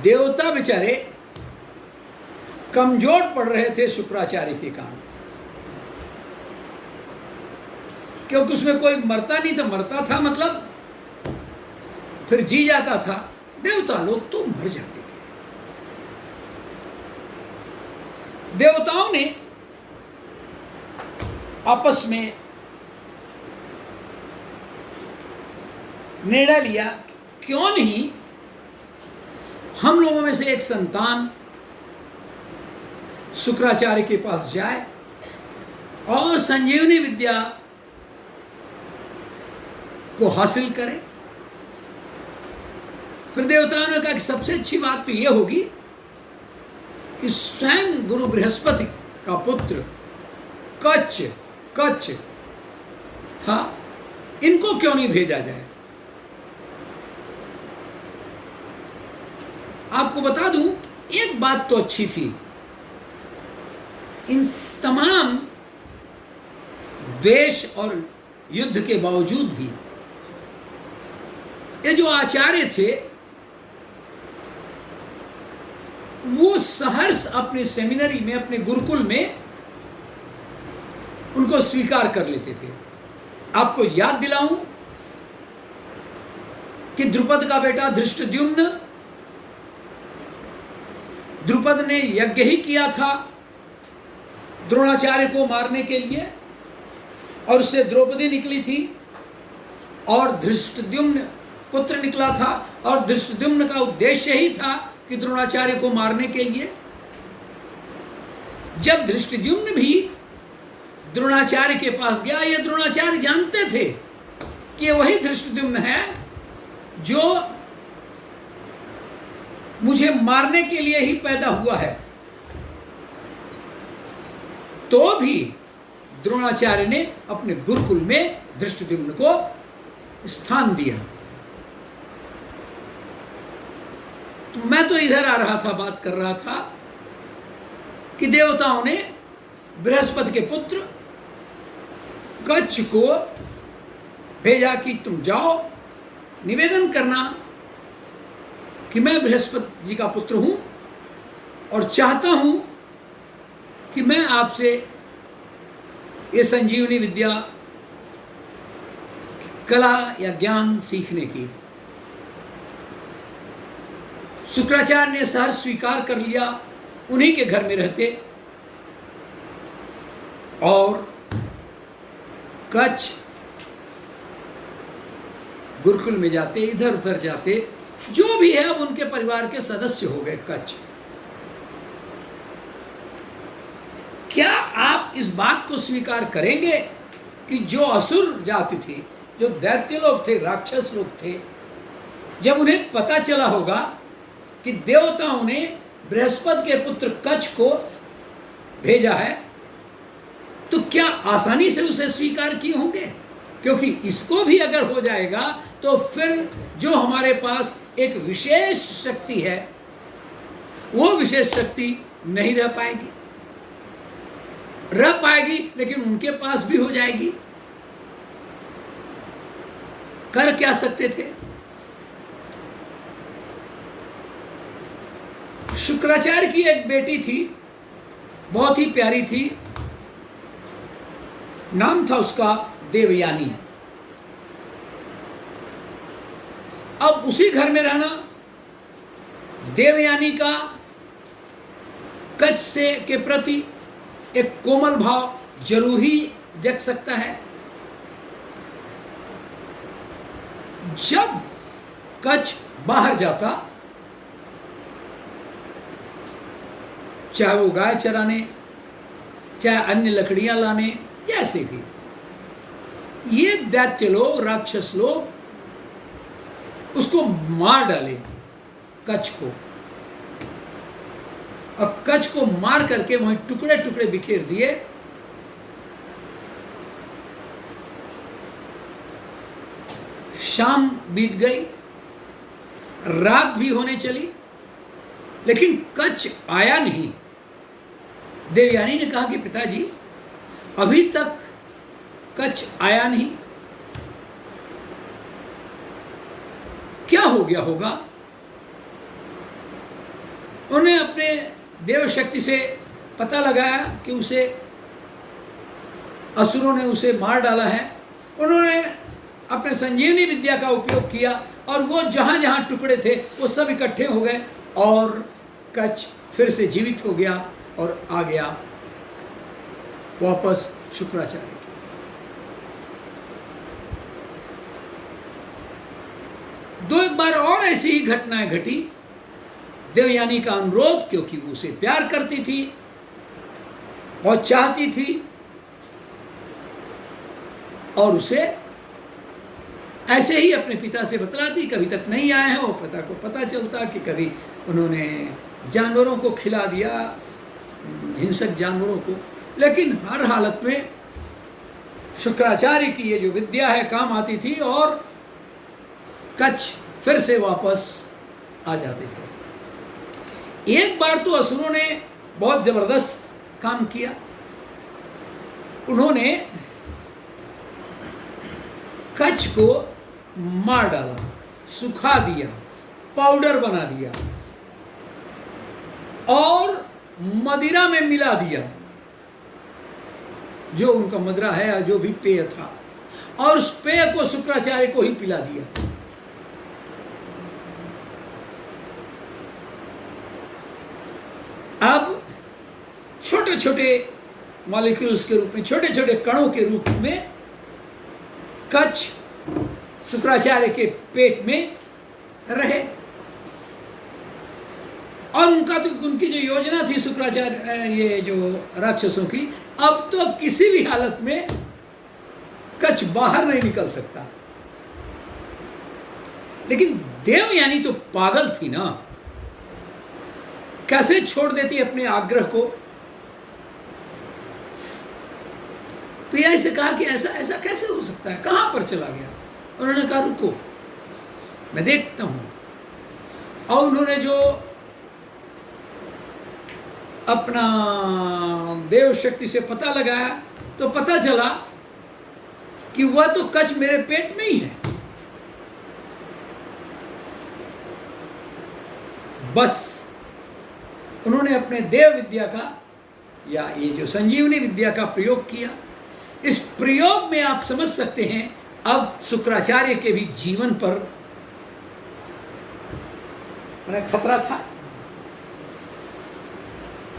देवता बेचारे कमजोर पड़ रहे थे शुक्राचार्य के कारण, क्योंकि उसमें कोई मरता नहीं था। मरता था मतलब फिर जी जाता था, देवता लोग तो मर जाते थे। देवताओं ने आपस में निर्णय लिया, क्यों नहीं हम लोगों में से एक संतान शुक्राचार्य के पास जाए और संजीवनी विद्या को हासिल करे। फिर देवताओं ने कहा कि सबसे अच्छी बात तो यह होगी कि स्वयं गुरु बृहस्पति का पुत्र कच्छ था, इनको क्यों नहीं भेजा जाए। आपको बता दूं, एक बात तो अच्छी थी, इन तमाम द्वेष और युद्ध के बावजूद भी ये जो आचार्य थे वो सहर्ष अपने सेमिनरी में, अपने गुरुकुल में उनको स्वीकार कर लेते थे। आपको याद दिलाऊं कि द्रुपद का बेटा धृष्टद्युम्न, द्रुपद ने यज्ञ ही किया था द्रोणाचार्य को मारने के लिए, और उससे द्रौपदी निकली थी और धृष्टद्युम्न पुत्र निकला था, और धृष्टद्युम्न का उद्देश्य ही था कि द्रोणाचार्य को मारने के लिए। जब धृष्टद्युम्न भी द्रोणाचार्य के पास गया, ये द्रोणाचार्य जानते थे कि वही धृष्टद्युम्न है जो मुझे मारने के लिए ही पैदा हुआ है, तो भी द्रोणाचार्य ने अपने गुरुकुल में धृष्टद्युम्न को स्थान दिया। तो मैं तो इधर आ रहा था, बात कर रहा था कि देवताओं ने बृहस्पति के पुत्र कच्छ को भेजा कि तुम जाओ निवेदन करना कि मैं बृहस्पति जी का पुत्र हूं और चाहता हूं कि मैं आपसे ये संजीवनी विद्या कला या ज्ञान सीखने की। शुक्राचार्य ने सहर्ष स्वीकार कर लिया, उन्हीं के घर में रहते और कच्छ गुरुकुल में जाते, इधर उधर जाते, जो भी है अब उनके परिवार के सदस्य हो गए कच्छ। क्या आप इस बात को स्वीकार करेंगे कि जो असुर जाति थी, जो दैत्य लोग थे, राक्षस लोग थे, जब उन्हें पता चला होगा कि देवताओं ने बृहस्पति के पुत्र कच्छ को भेजा है, तो क्या आसानी से उसे स्वीकार किए होंगे? क्योंकि इसको भी अगर हो जाएगा तो फिर जो हमारे पास एक विशेष शक्ति है, वो विशेष शक्ति नहीं रह पाएगी, लेकिन उनके पास भी हो जाएगी। कर क्या सकते थे? शुक्राचार्य की एक बेटी थी, बहुत ही प्यारी थी, नाम था उसका देवयानी। अब उसी घर में रहना, देवयानी का कच्छ से के प्रति एक कोमल भाव जरूर ही जग सकता है। जब कच्छ बाहर जाता, चाहे वो गाय चराने, चाहे अन्य लकड़ियां लाने, जैसे भी, ये दैत्य लोग, राक्षस लोग उसको मार डाले कच्छ को, और कच्छ को मार करके वहीं टुकड़े टुकड़े बिखेर दिए। शाम बीत गई, रात भी होने चली, लेकिन कच्छ आया नहीं। देवयानी ने कहा कि पिताजी, अभी तक कच आया नहीं। क्या हो गया होगा? उन्हें अपने देव शक्ति से पता लगाया कि उसे असुरों ने उसे मार डाला है। उन्होंने अपने संजीवनी विद्या का उपयोग किया और वो जहाँ जहाँ टुकड़े थे वो सब इकट्ठे हो गए और कच फिर से जीवित हो गया और आ गया वापस शुक्राचार्य के। दो एक बार और ऐसी ही घटनाएं घटी। देवयानी का अनुरोध, क्योंकि वो उसे प्यार करती थी, बहुत चाहती थी और उसे ऐसे ही अपने पिता से बतलाती। कभी तक नहीं आए हैं, वो पिता को पता चलता कि कभी उन्होंने जानवरों को खिला दिया, हिंसक जानवरों को, लेकिन हर हालत में शुक्राचार्य की ये जो विद्या है काम आती थी और कच फिर से वापस आ जाते थे। एक बार तो असुरों ने बहुत जबरदस्त काम किया। उन्होंने कच को मार डाला, सुखा दिया, पाउडर बना दिया और मदिरा में मिला दिया, जो उनका मदिरा है या जो भी पेय था, और उस पेय को शुक्राचार्य को ही पिला दिया। अब छोटे छोटे मॉलिक्यूल्स के रूप में, छोटे छोटे कणों के रूप में कच शुक्राचार्य के पेट में रहे और उनकी जो योजना थी शुक्राचार्य, ये जो राक्षसों की, अब तो किसी भी हालत में कच बाहर नहीं निकल सकता। लेकिन देवयानी तो पागल थी ना, कैसे छोड़ देती अपने आग्रह को। पिया से कहा कि ऐसा ऐसा कैसे हो सकता है, कहां पर चला गया? उन्होंने कहा रुको, मैं देखता हूं। और उन्होंने जो अपना देव शक्ति से पता लगाया तो पता चला कि वह तो कच मेरे पेट में ही है। बस उन्होंने अपने देव विद्या का या ये जो संजीवनी विद्या का प्रयोग किया। इस प्रयोग में आप समझ सकते हैं अब शुक्राचार्य के भी जीवन पर खतरा था।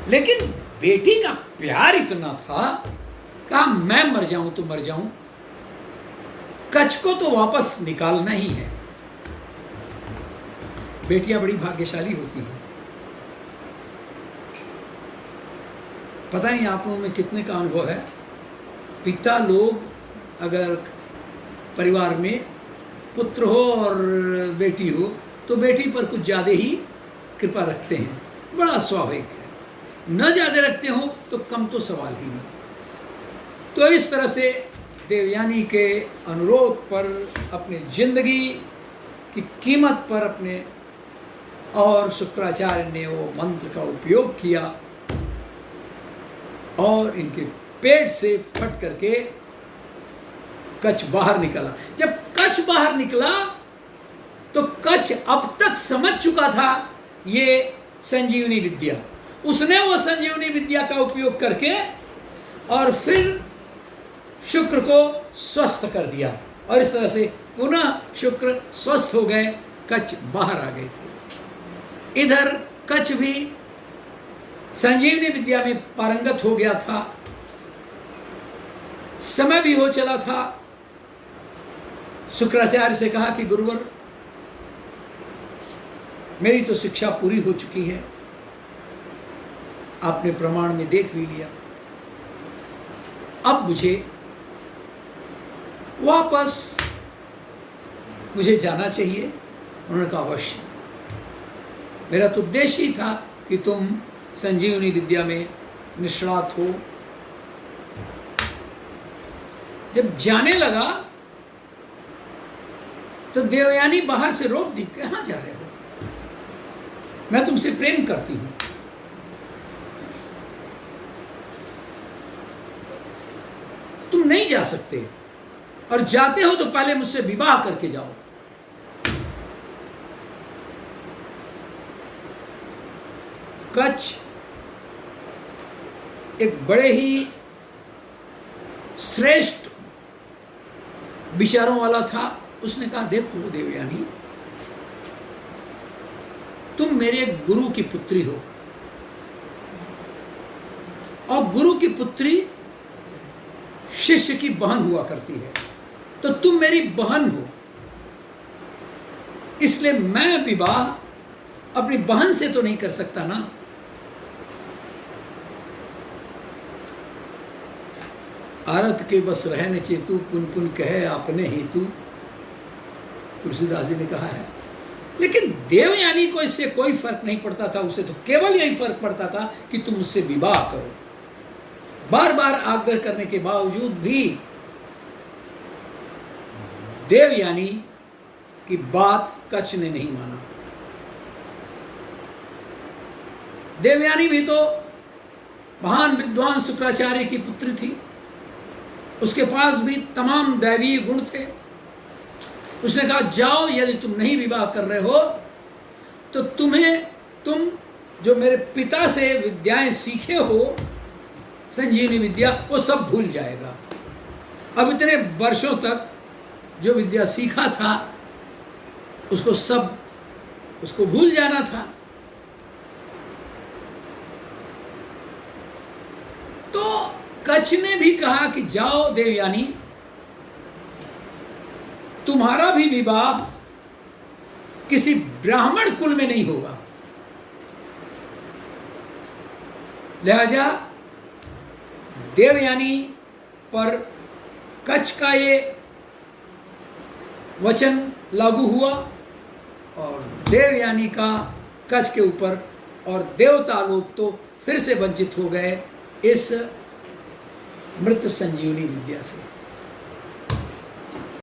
लेकिन बेटी का प्यार इतना था, कहा मैं मर जाऊं तो मर जाऊं, कच को तो वापस निकालना ही है। बेटियां बड़ी भाग्यशाली होती हैं। पता नहीं आप लोगों में कितने का अनुभव है, पिता लोग अगर परिवार में पुत्र हो और बेटी हो तो बेटी पर कुछ ज़्यादा ही कृपा रखते हैं, बड़ा स्वाभाविक है। न ज़्यादा रखते हो तो कम तो सवाल ही नहीं। तो इस तरह से देवयानी के अनुरोध पर, अपनी जिंदगी की कीमत पर अपने, और शुक्राचार्य ने वो मंत्र का उपयोग किया और इनके पेट से फट करके कच बाहर निकला। जब कच बाहर निकला तो कच अब तक समझ चुका था ये संजीवनी विद्या। उसने वो संजीवनी विद्या का उपयोग करके और फिर शुक्र को स्वस्थ कर दिया और इस तरह से पुनः शुक्र स्वस्थ हो गए, कच बाहर आ गए थे। इधर कच भी संजीवनी विद्या में पारंगत हो गया था, समय भी हो चला था। शुक्राचार्य से कहा कि गुरुवर, मेरी तो शिक्षा पूरी हो चुकी है, आपने प्रमाण में देख भी लिया, अब मुझे जाना चाहिए। उन्होंने कहा अवश्य, मेरा तो उद्देश्य ही था कि तुम संजीवनी विद्या में निष्णात हो। जब जाने लगा तो देवयानी बाहर से रोक दी, कहां जा रहे हो, मैं तुमसे प्रेम करती हूं। तुम तुम नहीं जा सकते, और जाते हो तो पहले मुझसे विवाह करके जाओ। कच्छ एक बड़े ही श्रेष्ठ विचारों वाला था। उसने कहा, देखो देवयानी, तुम मेरे गुरु की पुत्री हो, और गुरु की पुत्री शिष्य की बहन हुआ करती है, तो तुम मेरी बहन हो, इसलिए मैं विवाह अपनी बहन से तो नहीं कर सकता ना। आरत के बस रहने चेतु, पुन पुन कहे आपने ही तू, तुलसीदास जी ने कहा है। लेकिन देवयानी को इससे कोई फर्क नहीं पड़ता था, उसे तो केवल यही फर्क पड़ता था कि तुम उससे विवाह करो। बार बार आग्रह करने के बावजूद भी देवयानी की बात कच्छ ने नहीं माना। देवयानी भी तो महान विद्वान शुक्राचार्य की पुत्री थी, उसके पास भी तमाम दैवीय गुण थे। उसने कहा, जाओ, यदि तुम नहीं विवाह कर रहे हो तो तुम जो मेरे पिता से विद्याएं सीखे हो, संजीवनी विद्या, वो सब भूल जाएगा। अब इतने वर्षों तक जो विद्या सीखा था उसको भूल जाना था। तो कच्छ ने भी कहा कि जाओ देवयानी, तुम्हारा भी विवाह किसी ब्राह्मण कुल में नहीं होगा, लिहाजा देवयानी पर कच्छ का ये वचन लागू हुआ, और देवयानी का कच्छ के ऊपर, और देवता लोग तो फिर से वंचित हो गए इस मृत संजीवनी विद्या से।